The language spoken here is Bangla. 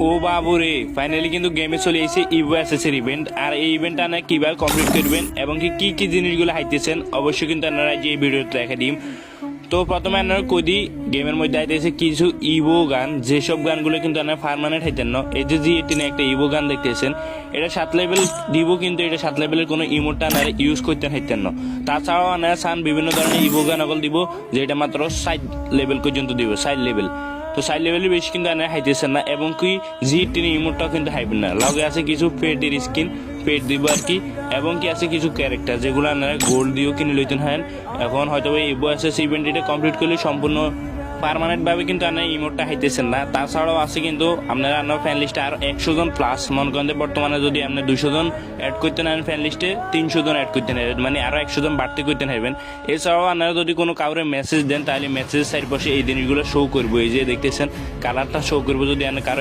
ও বাবুরে, ফাইনালি কিন্তু গেমে চলে এসেছে ইভো অ্যাসেসের ইভেন্ট। আর এই ইভেন্টটা আপনারা কিভাবে কমপ্লিট করবেন এবং কি কি জিনিসগুলো হাইতেছেন অবশ্যই কিন্তু আপনারা যে ভিডিওতে দেখা দিন। তো প্রথমে আপনারা কদি গেমের মধ্যে আইতেছে কিছু ইভো গান, যেসব গানগুলো কিন্তু আপনারা পার্মানেন্ট হাইতেন না। এই যে G18 একটা ইভো গান দেখতেছেন, এটা 7 লেভেল দিব, কিন্তু এটা 7 লেভেলের কোনো ইমোটটা আপনারা ইউজ করতে হাইতেন না। তাছাড়াও আপনারা চান বিভিন্ন ধরনের ইভো গান অকল দিব, যেটা মাত্র 60 লেভেল পর্যন্ত দিব, 60 লেভেল। তো 60 লেভেলের বেশি কিন্তু আপনারা হাইতেছেন না, এবং কি G18 ইমোটটাও কিন্তু হাইবেন না। লগে আছে কিছু পেটের স্কিন, পেট দিব আর কি, এবং কি আছে কিছু ক্যারেক্টার যেগুলো আপনারা গোল্ড দিয়েও কিনে লইতেন হয়। এখন হয়তো ইভো অ্যাসেস ইভেন্টটা কমপ্লিট করলে সম্পূর্ণ পার্মানেন্টভাবে কিন্তু আপনার ইমোটটা হাইতেছেন না। তাছাড়াও আছে কিন্তু আপনারা আপনার ফ্যান লিস্টে আর 100 জন প্লাস, মনে করেন বর্তমানে যদি আপনি 200 জন অ্যাড করতে নেন ফ্যান লিস্টে, 300 জন অ্যাড করতে নেবেন, মানে আরও 100 জন বাড়তে করতে নেবেন। এছাড়াও আপনারা যদি কোনো কাউরে মেসেজ দেন, তাহলে মেসেজ চারপাশে এই জিনিসগুলো শো করবো। এই যে দেখতেছেন কালারটা শো করবো, যদি আপনি কারো